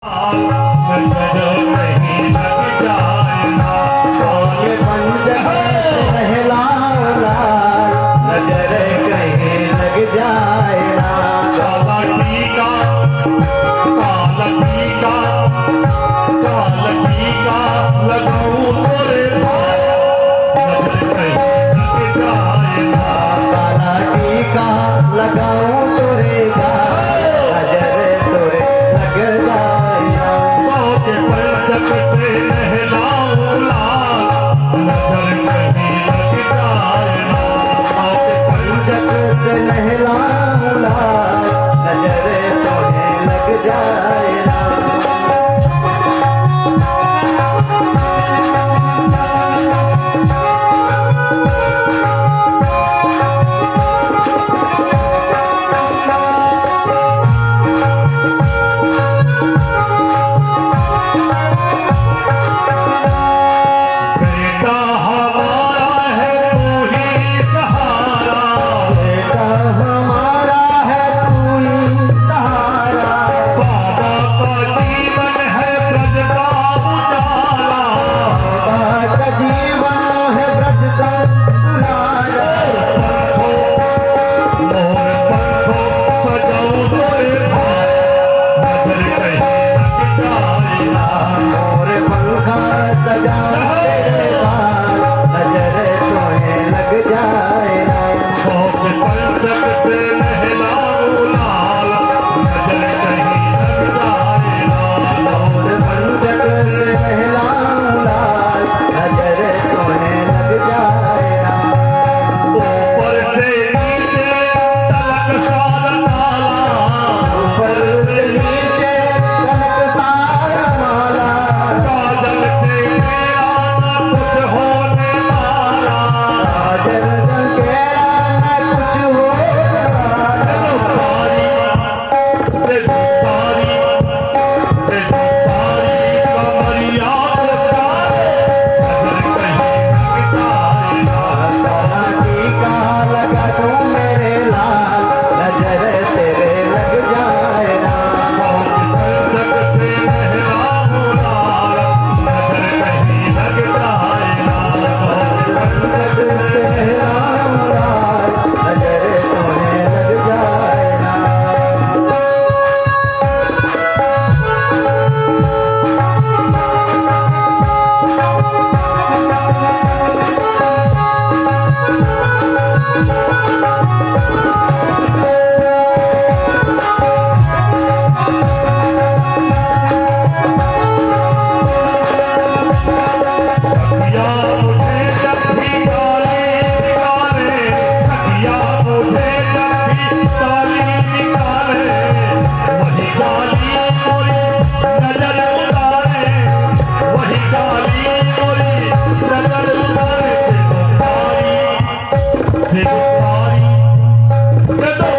ये पंचहंस नहलाओ लाल, नजर कहीं लग जाए ना। काला टीका लगाऊं तोरे पास, नजर कहीं लग जाए ना। काला टीका लगाऊं तोरे गाल, नजर तोरे लग जाए ना। के पंचक से नहलाऊं लाल, नजर कहीं लग जाए ना। पंचक से नहलाओ लाल, नजर तुम्हें लग जाए ना। बेटा हमारा है तू ही सहारा, बेटा हमारा है तू ही सहारा। बाबा का जीवन है ब्रज का उजाला। बाबा का जीवन है ब्रज का दुलारा। मोर पंखों सजाऊं तोरे भार, नजर कहीं लग जाए ना। मोर पंखा सजा तेरे बाल, नजर तुम्हें लग जाए ना। के पंचक से नहलाऊं लाल, नजर कहीं लग जाए ना। मोर पंचक से नहलाऊं लाल, नजर तुम्हें लग जाए ना। ऊपर से नीचे तलक सारा काला, ऊपर से नीचे तलक सारा माला। काजल से मेरा न कुछ होने वाला। काजल केरा न कुछ हो वाला। तारी कमरिया को तारे, नजर कहीं लग जाए ना। काला टीका लगा दूं मेरे लाल, नजर तेरे लग जाए ना। पंचक से नहलाऊं लाल, नजर कहीं लग जाए ना। पंचक से नहलाऊं लाल, नजर तुम्हें लग जाए ना। सखिया मुझे जब भी गाली निकाले, सखिया मुझे जब भी गाली निकाले, वही गाली मोरी नजर उतारे, वही गाली मोरी नजर उतारे।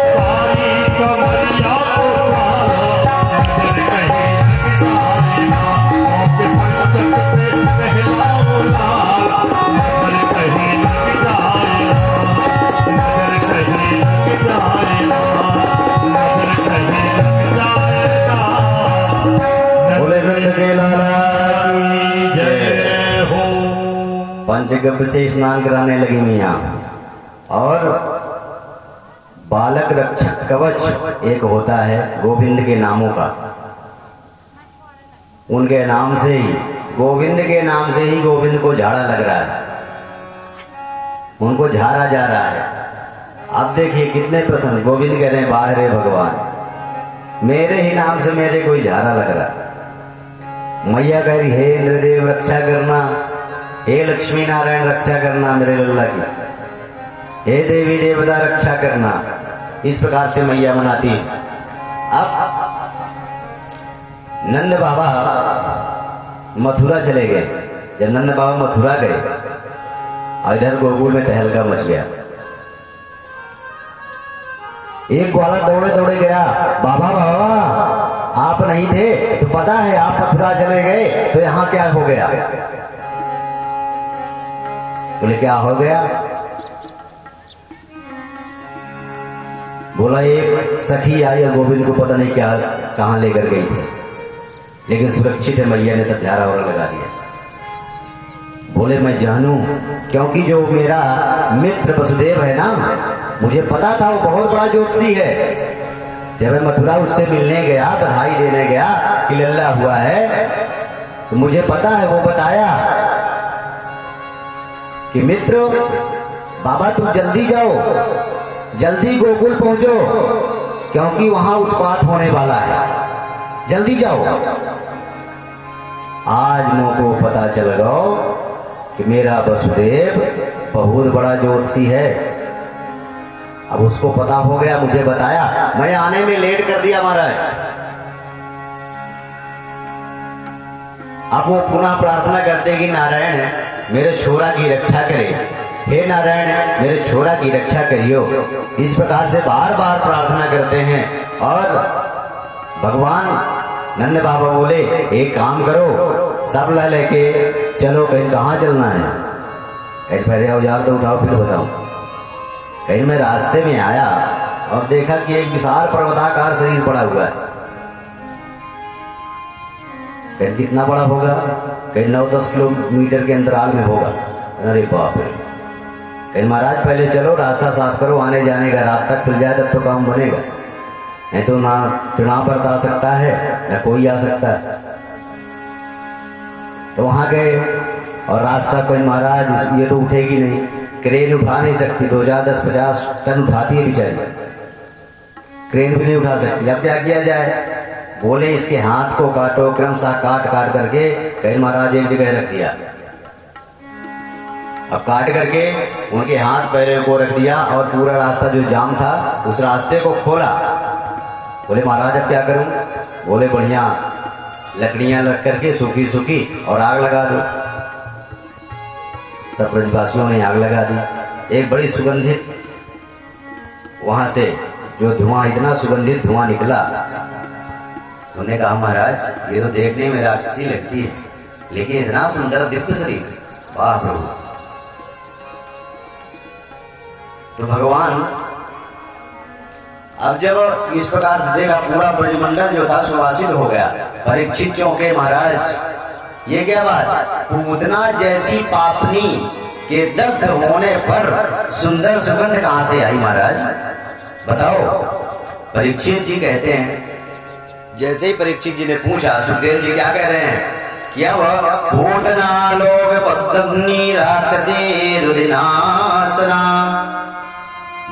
तारी कमरिया को तारा, नजर कहीं लग जाए ना। के पंचक से नहलाऊं लाल, नजर कहीं लग जाए ना। नजर कहीं लग जाए ना। नजर कहीं लग जाए ना। बोले नंद के लाला की जय। जय हो। पंचगव्य से स्नान कराने लगी मियाँ, और बालक रक्षक कवच एक होता है गोविंद के नामों का। उनके नाम से ही, गोविंद के नाम से ही गोविंद को झाड़ा लग रहा है, उनको झाड़ा जा रहा है। अब देखिए कितने प्रसन्न, गोविंद कह रहे हैं बाहर है भगवान, मेरे ही नाम से मेरे कोई झाड़ा लग रहा है। मैया कह रही हे इंद्रदेव रक्षा करना, हे लक्ष्मी नारायण रक्षा करना मेरे लल्ला की, हे देवी देवता रक्षा करना। इस प्रकार से मैया मनाती है। अब नंद बाबा मथुरा चले गए। जब नंद बाबा मथुरा गए और इधर गोकुल में तहलका मच गया। एक ग्वाला दौड़े दौड़े गया, बाबा बाबा आप नहीं थे तो पता है, आप मथुरा चले गए तो यहाँ क्या हो गया? बोले क्या हो गया? बोला एक सखी आई और गोविंद को पता नहीं क्या कहाँ लेकर गई थी। लेकिन सुरक्षित है, मैया ने सब झारा और लगा दिया। बोले मैं जानू, क्योंकि जो मेरा मित्र वसुदेव है ना, मुझे पता था वो बहुत बड़ा ज्योतिषी है। जब मैं मथुरा उससे मिलने गया, बधाई देने गया कि लल्ला हुआ है, तो मुझे पता है, वो बताया कि मित्र बाबा तुम जल्दी जाओ, जल्दी गोकुल पहुंचो, क्योंकि वहां उत्पात होने वाला है, जल्दी जाओ। आज मुझको पता चल गया कि मेरा वसुदेव बहुत बड़ा ज्योतिषी है। अब उसको पता हो गया, मुझे बताया, मैं आने में लेट कर दिया महाराज। अब वो पुनः प्रार्थना करते कि नारायण मेरे छोरा की रक्षा करे, हे नारायण मेरे छोरा की रक्षा करियो। इस प्रकार से बार बार प्रार्थना करते हैं। और भगवान नंद बाबा बोले एक काम करो, सब ला लेके चलो, कहीं कहाँ चलना है? कहीं पहले औजार तो उठाओ फिर बताओ। कहीं मैं रास्ते में आया और देखा कि एक विशाल पर्वताकार शरीर पड़ा हुआ है। कहीं कितना बड़ा होगा? कहीं 9-10 किलोमीटर के अंतराल में होगा। अरे बाप रे! कहीं महाराज पहले चलो, रास्ता साफ करो, आने जाने का रास्ता खुल जाए तब तो काम बनेगा, नहीं तो ना चुनाव बर्त आ सकता है ना कोई आ सकता है। तो वहां गए और रास्ता कोई महाराज ये तो उठेगी नहीं, क्रेन उठा नहीं सकती, 2010-50 टन उठाती है बेचारी, क्रेन भी नहीं उठा सकती। अब क्या किया जाए? बोले इसके हाथ को काटो, क्रमशः काट काट करके कहीं महाराज एक जगह रख दिया। अब काट करके उनके हाथ पैरों को रख दिया और पूरा रास्ता जो जाम था उस रास्ते को खोला। बोले महाराज अब क्या करूं? बोले बढ़िया लकड़ियां रख करके सूखी सूखी और आग लगा दो। सब ब्रजवासियों ने आग लगा दी। एक बड़ी सुगंधित वहां से जो धुआं, इतना सुगंधित धुआं निकला, उन्होंने कहा महाराज ये तो देखने में राक्षसी लगती है, लेकिन इतना सुंदर दिव्य शरीर, वाह प्रभु। तो भगवान अब जब इस प्रकार देखा, पूरा ब्रजमंडल जो था सुवासित हो गया। परीक्षित चौंके, महाराज ये क्या बात? पूतना जैसी पापनी के दग्ध होने पर सुंदर सुगंध कहां से आई महाराज? बताओ। परीक्षित जी कहते हैं, जैसे ही परीक्षित जी ने पूछा, सुखदेव जी क्या कह रहे हैं? क्या वह पूतना लोग पद्मनी राक्षसी रुदिनासना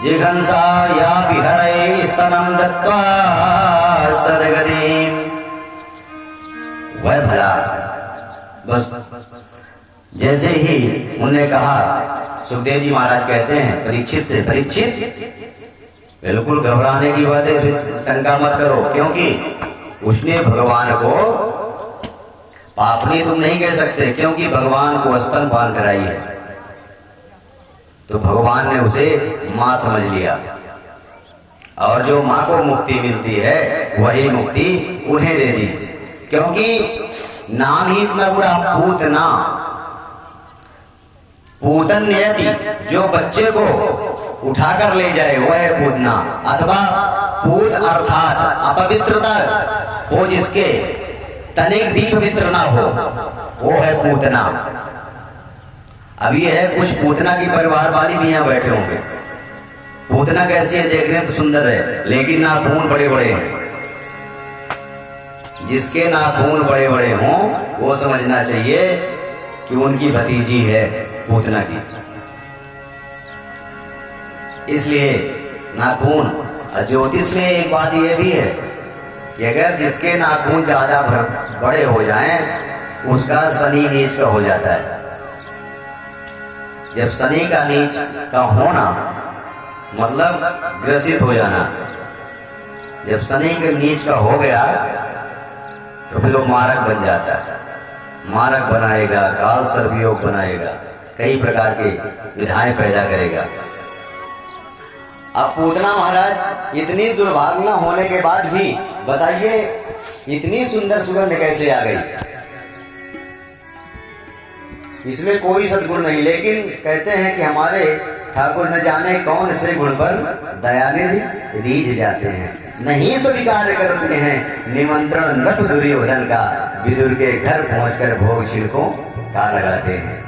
जिघंसा या विहरे स्तनम दत्वा सदगतिम, वह भला। बस जैसे ही उन्होंने कहा, सुखदेव जी महाराज कहते हैं परीक्षित से, परीक्षित बिल्कुल घबराने की बात है, शंका मत करो, क्योंकि उसने भगवान को पापनी तुम नहीं कह सकते, क्योंकि भगवान को स्तनपान कराई है, तो भगवान ने उसे मां समझ लिया। और जो मां को मुक्ति मिलती है वही मुक्ति उन्हें दे दी, क्योंकि नाम ही इतना बुरा, पूतना। पूतन नियति, जो बच्चे को उठाकर ले जाए वह है पूतना, अथवा पूत अर्थात अपवित्रता हो, जिसके तनिक भी पवित्र ना हो, वो है पूतना। अब ये है, कुछ पूतना की परिवार वाली भी यहाँ बैठे होंगे। पूतना कैसी है? देखने तो सुंदर है, लेकिन नाखून बड़े बड़े हैं। जिसके नाखून बड़े बड़े हों वो समझना चाहिए कि उनकी भतीजी है पूतना की। इसलिए नाखून, ज्योतिष में एक बात ये भी है कि अगर जिसके नाखून ज्यादा बड़े हो जाएं, उसका शनि नीच का हो जाता है। जब शनि का नीच का होना मतलब ग्रसित हो जाना, जब शनि के नीच का हो गया तो फिर वो मारक बन जाता है। मारक बनाएगा, काल सर्वयोग बनाएगा, कई प्रकार के विधाएं पैदा करेगा। अब पूतना महाराज इतनी दुर्भाग्य होने के बाद भी बताइए इतनी सुंदर सुगंध कैसे आ गई? इसमें कोई सद्गुण नहीं, लेकिन कहते हैं कि हमारे ठाकुर न जाने कौन से गुण पर दयानिधि रीझ जाते हैं। नहीं स्वीकार करते हैं निमंत्रण नृप दुर्योधन का, विदुर के घर पहुंचकर भोग छिलकों का लगाते हैं।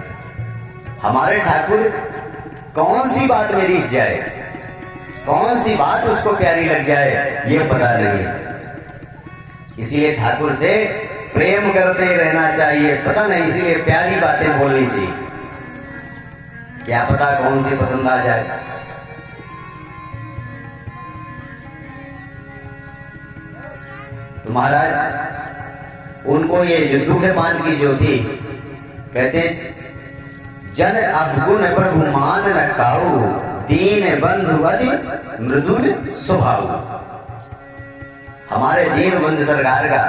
हमारे ठाकुर कौन सी बात में रीझ जाए, कौन सी बात उसको प्यारी लग जाए, ये पता नहीं है। इसीलिए ठाकुर से प्रेम करते रहना चाहिए, पता नहीं, इसीलिए प्यारी बातें बोलनी चाहिए, क्या पता कौन सी पसंद आ जाए। तो महाराज उनको ये जो दूधपान की जो थी, कहते जन अवगुण प्रभु मान न काऊ, दीन बंधु अति मृदुल स्वभाव। हमारे दीन बंधु सरकार का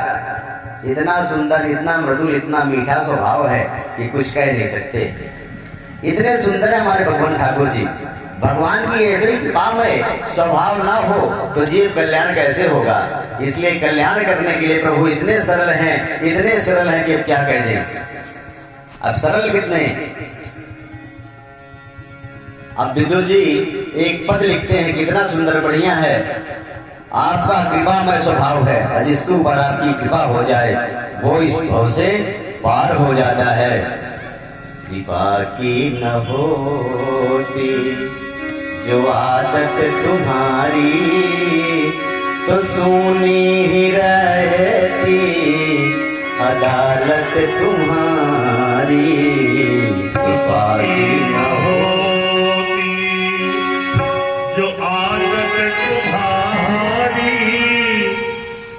इतना सुंदर, इतना मृदुल, इतना मीठा स्वभाव है कि कुछ कह नहीं सकते। इतने सुंदर है हमारे भगवान ठाकुर जी। भगवान की ऐसी कृपा में स्वभाव ना हो तो जीव कल्याण कैसे होगा। इसलिए कल्याण करने के लिए प्रभु इतने सरल हैं, इतने सरल हैं कि अब क्या कह दें। अब सरल कितने, अब विदुर जी एक पद लिखते हैं, कितना सुंदर, बढ़िया है। आपका कृपामय स्वभाव है, जिसके ऊपर आपकी कृपा हो जाए वो इस भव से पार हो जाता है। कृपा की न होती जो आदत तुम्हारी, तो सुनी ही रहती अदालत तुम्हारी। कृपा की न होती जो आदत तुम्हारी,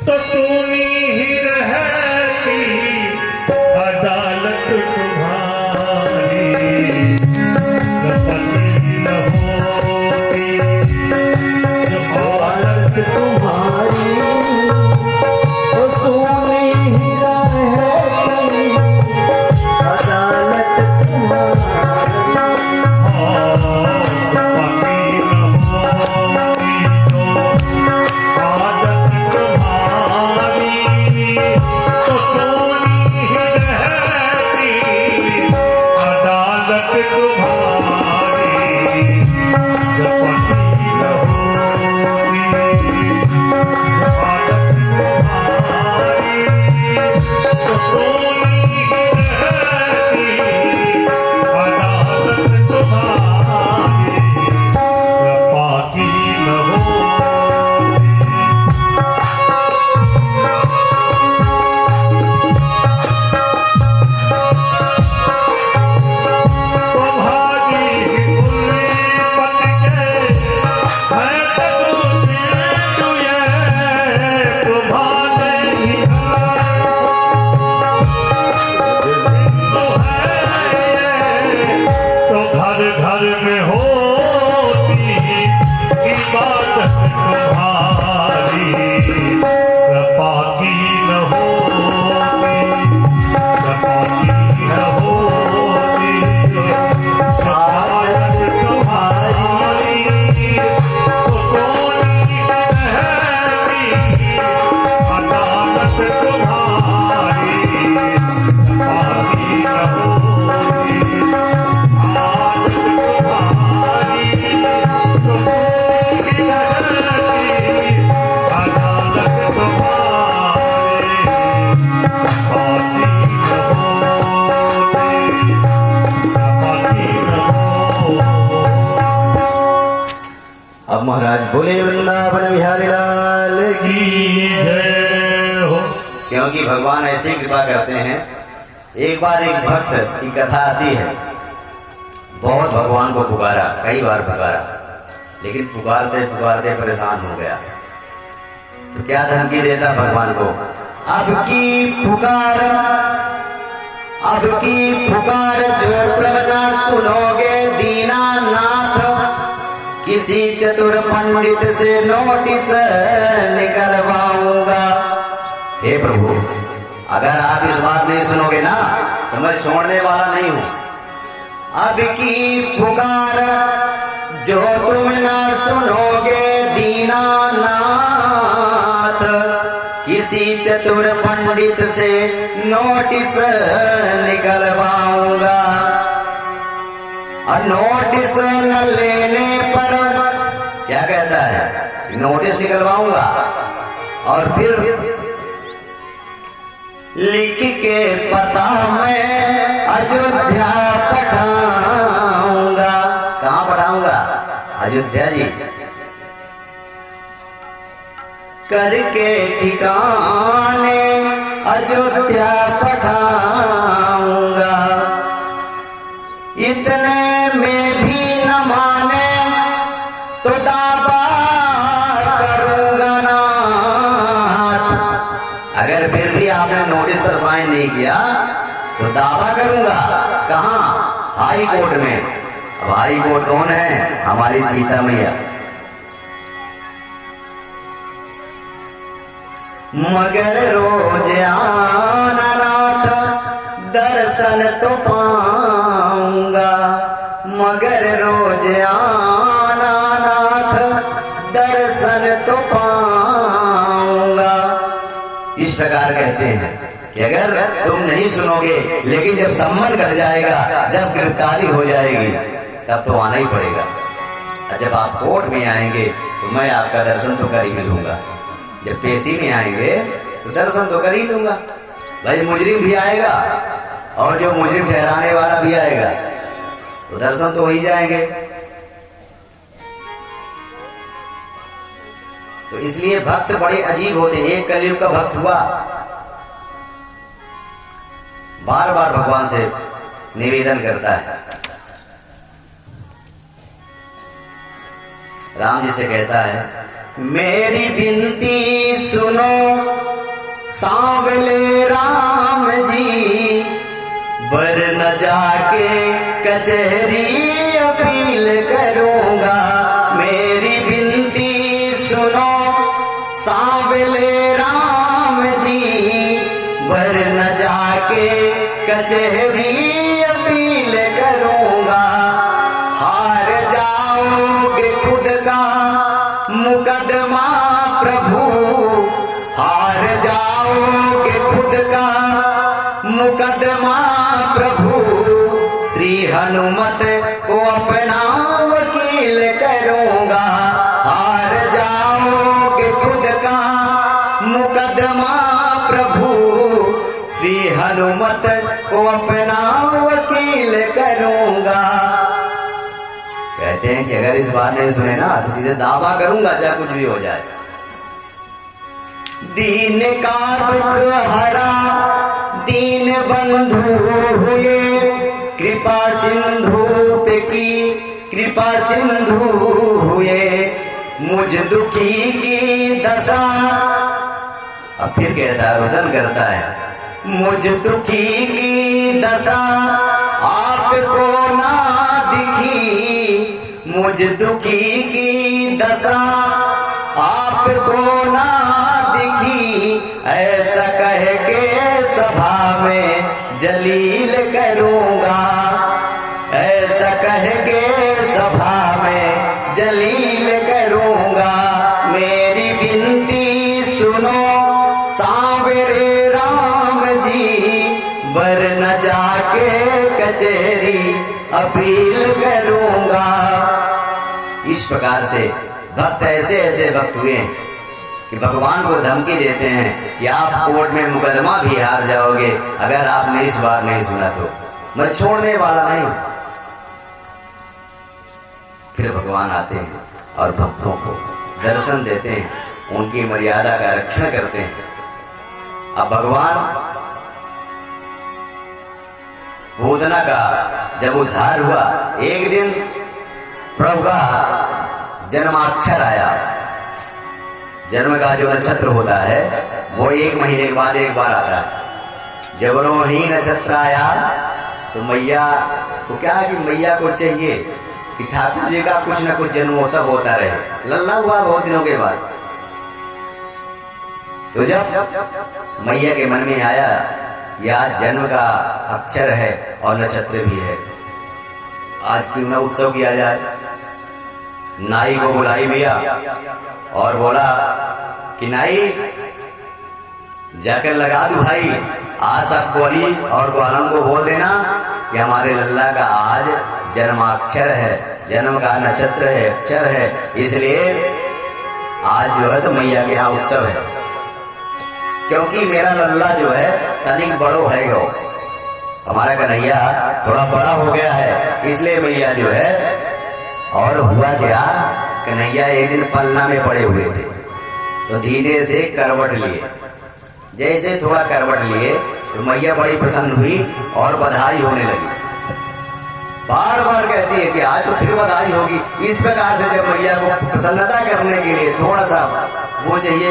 तो सुनी ही रहती अदालत तुम्हारी। कसम न होती जो आदत तुम्हारी, तो सुनी ही रहती अदालत तुम्हारी। अब महाराज बोले वृंदावन बिहारी लाल की जय हो। क्योंकि भगवान ऐसे कृपा करते हैं। एक बार एक भक्त की कथा आती है, बहुत भगवान को पुकारा, कई बार पुकारा, लेकिन पुकारते पुकारते परेशान हो गया। तो क्या धमकी देता भगवान को, अब की पुकार जो तुम ना सुनोगे दीनानाथ, किसी चतुर पंडित से नोटिस निकलवाऊंगा। हे प्रभु, अगर आप इस बात नहीं सुनोगे ना तो मैं छोड़ने वाला नहीं हूं। अब की पुकार जो तुम ना सुनोगे दीनानाथ, किसी चतुर पंडित से नोटिस निकलवाऊंगा। और नोटिस न लेने पर क्या कहता है, नोटिस निकलवाऊंगा और फिर लिख के पता मैं अयोध्या पठाऊंगा। कहां पठाऊंगा? अयोध्या जी। करके ठिकाने अयोध्या पठाऊंगा। इतने में भी न माने तो दावा करूंगा नाथ। अगर फिर भी आपने नोटिस पर साइन नहीं किया तो दावा करूंगा। कहां? हाई कोर्ट में। अब हाई कोर्ट कौन है? हमारी सीता मैया। मगर रोज आना नाथ दर्शन तो पाऊंगा। मगर रोज आना नाथ दर्शन तो पाऊंगा। इस प्रकार कहते हैं कि अगर तुम नहीं सुनोगे, लेकिन जब सम्मन कट जाएगा, जब गिरफ्तारी हो जाएगी, तब तो आना ही पड़ेगा। और जब आप कोर्ट में आएंगे तो मैं आपका दर्शन तो कर ही लूंगा। जब पेशी में आएंगे तो दर्शन तो कर ही लूंगा। भाई मुजरिम भी आएगा और जो मुजरिम ठहराने वाला भी आएगा तो दर्शन तो हो ही जाएंगे। तो इसलिए भक्त बड़े अजीब होते हैं। एक कलयुग का भक्त हुआ, बार बार भगवान से निवेदन करता है। राम जी से कहता है, मेरी विनती सुनो सांवले राम जी, बर न जाके कचहरी अपील करूंगा। मेरी विनती सुनो सांवले राम जी, बर न जाके कचहरी अपील करूंगा। हार जाओगे खुद का मुकदमा प्रभु, हार जाओगे खुद का मुकदमा प्रभु। श्री हनुमत को अपना वकील करूंगा। हार जाओगे खुद का मुकदमा प्रभु, श्री हनुमत को अपना वकील करूंगा। कहते हैं कि अगर इस बार नहीं सुने ना तो सीधे दावा करूंगा, चाहे कुछ भी हो जाए। दीन का दुख हरा दीन बंधु हुए, कृपा सिंधु पे की कृपा सिंधु हुए। मुझ दुखी की दशा, अब फिर कहता है, रोदन करता है, मुझ दुखी की दशा आपको ना दिखी। मुझ दुखी की दशा आपको ना दिखी। ऐसा कह के सभा में जलील करूंगा। ऐसा कह के सभा में जलील करूंगा। मेरी विनती सुनो सांवरे राम जी, बर न जाके कचहरी अपील करूंगा। इस प्रकार से भक्त ऐसे ऐसे भक्त हुए कि भगवान को धमकी देते हैं कि आप कोर्ट में मुकदमा भी हार जाओगे अगर आपने इस बार नहीं सुना तो। मैं छोड़ने वाला नहीं। फिर भगवान आते हैं और भक्तों को दर्शन देते हैं, उनकी मर्यादा का रक्षण करते हैं। अब भगवान पूतना का जब उद्धार हुआ, एक दिन प्रभु का जन्माक्षर आया। जन्म का जो नक्षत्र होता है वो 1 महीने के बाद एक बार आता है। जब रोहिणी नक्षत्र आया तो मैया को क्या कि मैया को चाहिए कि ठाकुर जी का कुछ न कुछ जन्मोत्सव होता रहे। लल्ला हुआ बहुत दिनों के बाद। तो जब मैया के मन में आया कि आज जन्म का अक्षर है और नक्षत्र भी है, आज क्यों ना उत्सव किया जाए। नाई को बुलाई मैया और बोला कि नाई जाकर लगा दू भाई, आज सब ग्वाली और ग्वालों को बोल देना कि हमारे लल्ला का आज जन्माक्षर है, जन्म का नक्षत्र है, अक्षर है, इसलिए आज जो है तो मैया के यहाँ उत्सव है। क्योंकि मेरा लल्ला जो है तनिक बड़ो है गो, हमारा कन्हैया थोड़ा बड़ा हो गया है, इसलिए मैया जो है। और हुआ क्या, कन्हैया एक दिन पलना में पड़े हुए थे तो धीरे से करवट लिए, जैसे थोड़ा करवट लिए तो मैया बड़ी प्रसन्न हुई और बधाई होने लगी। बार बार कहती है कि आज तो फिर बधाई होगी। इस प्रकार से जब मैया को प्रसन्नता करने के लिए थोड़ा सा वो चाहिए।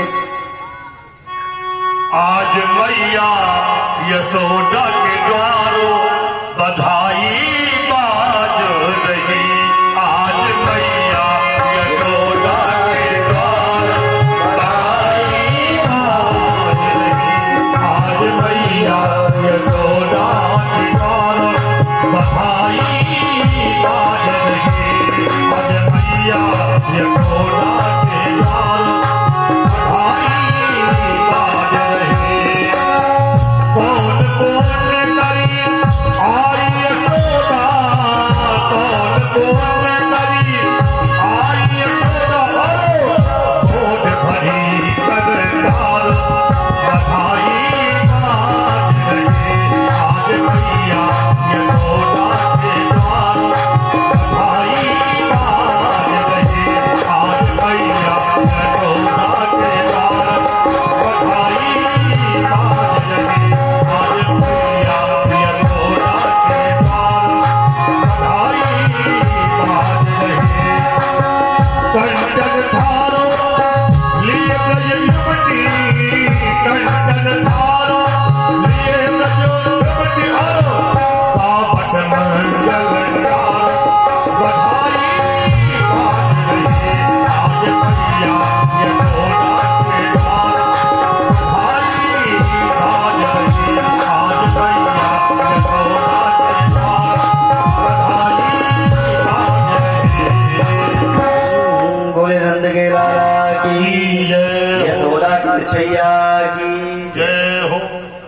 आज मैया यशोदा के द्वारों बधाई बाज रही, आज मैया यशोदा के द्वार बधाई बाज रही, आज मैया यशोदा के द्वार बधाई बाज रही, आज मैया यशोदा के द्वार बधाई बाज रही। कौन कौन करी आई यशोदा, कौन कौन करी आई यशोदा, होठ भरी सरदार बधाई बाज रही, आज मैया यशोदा के द्वार बधाई बाज रही, आज मैया यशोदा के द्वार बधाई बाज रही, आज मैया यशोदा के द्वार बधाई बाज रही। कंचन धारो लिए गज युवती, कंचन धारो लिए गज युवती, तापस मंगल गान बधाई बाज रही, आज मैया यशोदा के द्वार बधाई बाज रही, आज मैया यशोदा के द्वार बधाई बाज रही। बोले नंद के लाला की जय, यशोदा की छैया की। जय हो।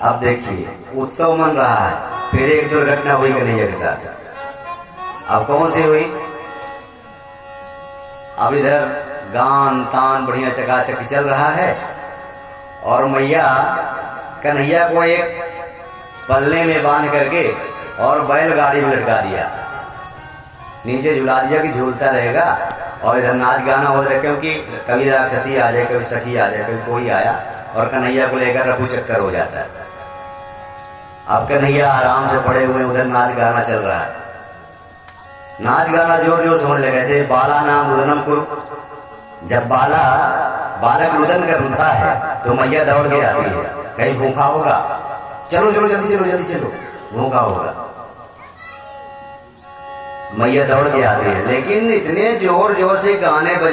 अब देखिए उत्सव मन रहा है, फिर एक दुर्घटना हुई कन्हैया के साथ। अब कौन सी हुई, अब इधर गान तान बढ़िया चकाचक चल रहा है और मैया कन्हैया को एक पल्ले में बांध करके और बैलगाड़ी में लटका दिया, नीचे झुला दिया कि झूलता रहेगा और इधर नाच गाना हो रहा, क्योंकि कभी राक्षसी आ जाए, कभी सखी आ जाए, कभी कोई आया और कन्हैया को लेकर रफू चक्कर हो जाता है। अब कन्हैया आराम से पड़े हुए, उधर नाच गाना चल रहा है, नाच गाना जोर जोर से होने लगे थे। बाला नाम रुदनम कुरु, जब बालक रुदन करता है तो मैया दौड़ के आती है, कहीं भूखा होगा, चलो चलो जल्दी चलो जल्दी चलो, भूखा होगा। मैया दौड़ के आती है, लेकिन इतने जोर जोर से गाने